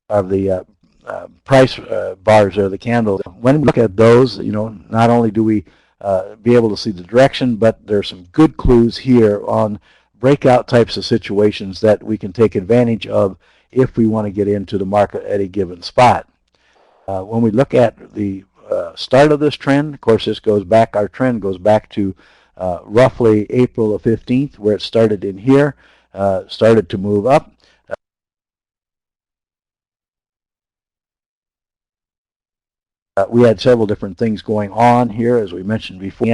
price bars or the candles. When we look at those, not only do we be able to see the direction, but there's some good clues here on breakout types of situations that we can take advantage of if we want to get into the market at a given spot. When we look at the start of this trend, of course, our trend goes back to roughly April the 15th, where it started in here, started to move up. We had several different things going on here, as we mentioned before. We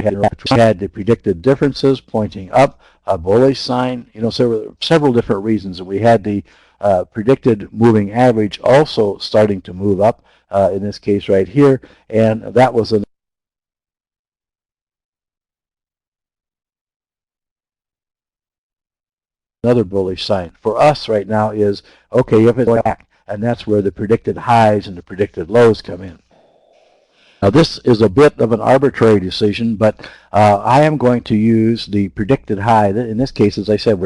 had the predicted differences pointing up, a bullish sign, several different reasons. We had the predicted moving average also starting to move up, in this case right here, and that was another bullish sign. For us right now is, okay, if it's back, and that's where the predicted highs and the predicted lows come in. Now this is a bit of an arbitrary decision, but I am going to use the predicted high. In this case, as I said,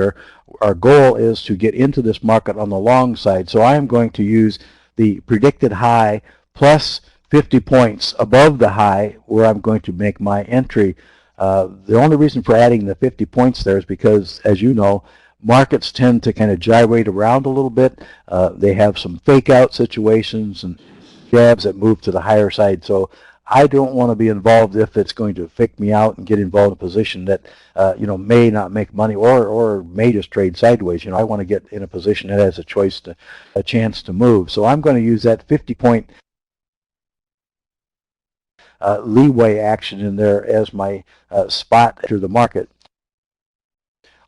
our goal is to get into this market on the long side. So I am going to use the predicted high plus 50 points above the high where I'm going to make my entry. The only reason for adding the 50 points there is because, as you know, markets tend to kind of gyrate around a little bit. They have some fake out situations and jabs that move to the higher side. So I don't want to be involved if it's going to fake me out and get involved in a position that may not make money or may just trade sideways. I want to get in a position that has a chance to move. So I'm going to use that 50-point leeway action in there as my spot through the market.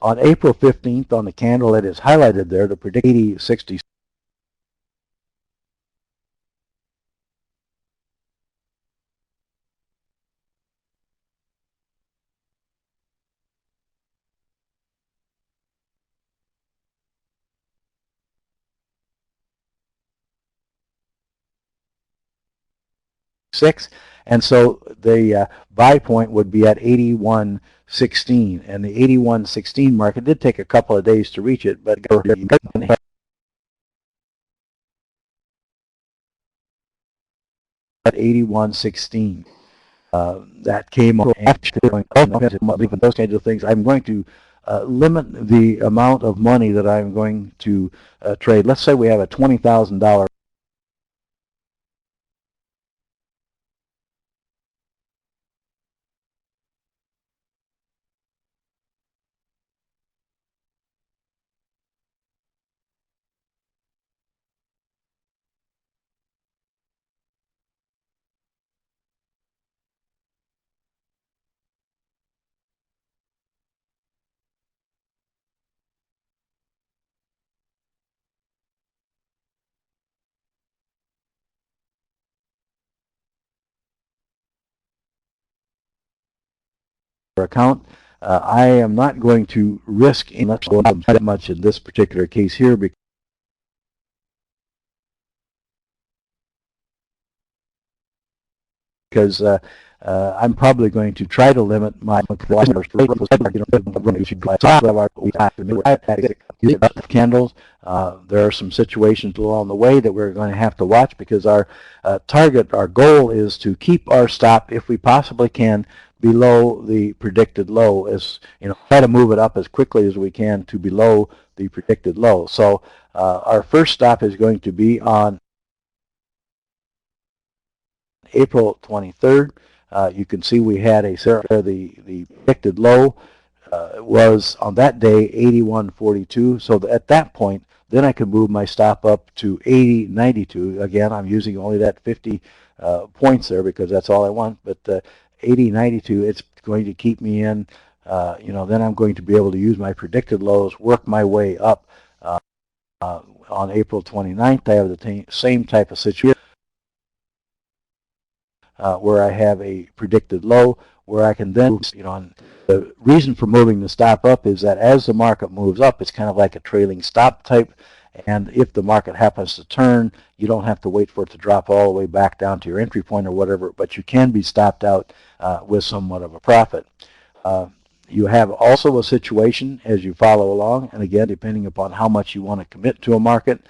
On April 15th, on the candle that is highlighted there, the predicted 80-60 and so the buy point would be at 81.16, and the 81.16 market did take a couple of days to reach it, but at 81.16. That came on after those kinds of things. I'm going to limit the amount of money that I'm going to trade. Let's say we have a $20,000 account. I am not going to risk that much in this particular case here because I'm probably going to try to limit my candles. There are some situations along the way that we're going to have to watch because our goal is to keep our stop, if we possibly can, below the predicted low, try to move it up as quickly as we can to below the predicted low. So our first stop is going to be on April 23rd. You can see we had the predicted low was on that day 81.42. So at that point, then I could move my stop up to 80.92. Again, I'm using only that 50 points there because that's all I want. But 80.92, it's going to keep me in. Then I'm going to be able to use my predicted lows, work my way up. On April 29th, I have the same type of situation where I have a predicted low, where I can then, the reason for moving the stop up is that as the market moves up, it's kind of like a trailing stop type. And if the market happens to turn, you don't have to wait for it to drop all the way back down to your entry point or whatever, but you can be stopped out with somewhat of a profit. You have also a situation as you follow along, and again, depending upon how much you want to commit to a market,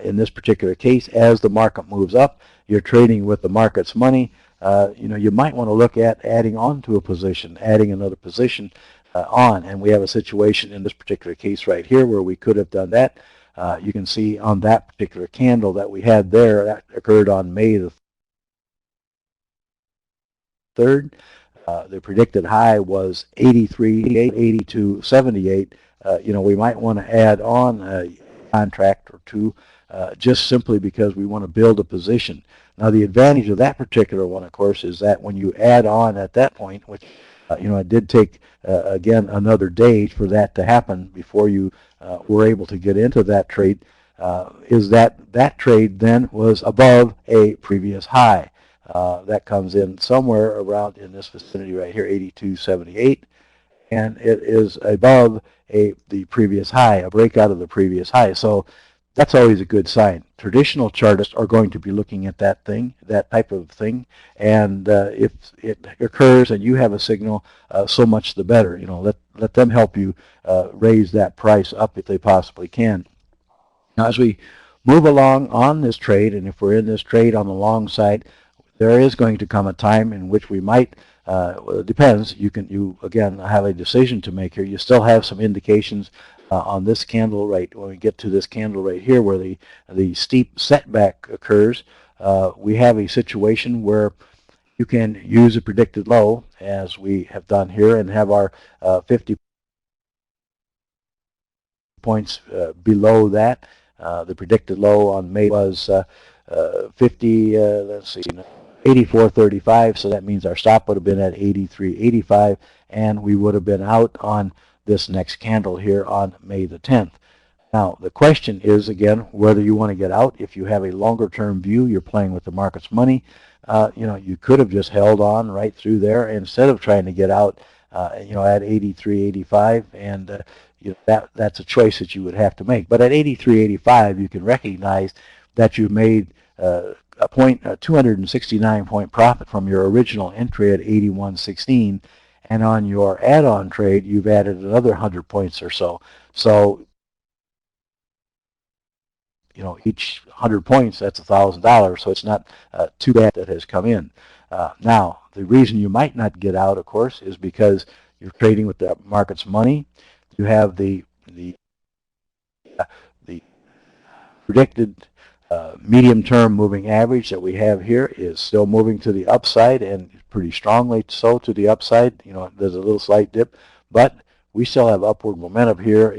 in this particular case, as the market moves up, you're trading with the market's money. You might want to look at adding on to a position, adding another position on, and we have a situation in this particular case right here where we could have done that. You can see on that particular candle that we had there, that occurred on May the 3rd. The predicted high was 83.88, 82.78. We might want to add on a contract or two just simply because we want to build a position. Now, the advantage of that particular one, of course, is that when you add on at that point, which it did take again another day for that to happen before you were able to get into that trade, is that trade then was above a previous high. That comes in somewhere around in this vicinity right here, 82.78, and it is above the previous high, a breakout of the previous high. So that's always a good sign. Traditional chartists are going to be looking at that type of thing, and if it occurs and you have a signal, so much the better. Let them help you raise that price up if they possibly can. Now, as we move along on this trade, and if we're in this trade on the long side, there is going to come a time in which we might, well, it depends, you again have a decision to make here. You still have some indications on this candle right, when we get to this candle right here where the steep setback occurs. We have a situation where you can use a predicted low, as we have done here, and have our 50 points below that. The predicted low on May was 84.35, so that means our stop would have been at 83.85, and we would have been out on this next candle here on May the 10th. Now, the question is, again, whether you want to get out. If you have a longer-term view, you're playing with the market's money, you could have just held on right through there instead of trying to get out, at 83.85, and that's a choice that you would have to make. But at 83.85, you can recognize that you've made a 269 point profit from your original entry at 81.16, and on your add-on trade, you've added another 100 points or so. So, each 100 points, that's $1,000, so it's not too bad that has come in. Now, the reason you might not get out, of course, is because you're trading with the market's money. You have the predicted medium-term moving average that we have here is still moving to the upside, and pretty strongly so to the upside. There's a little slight dip, but we still have upward momentum here.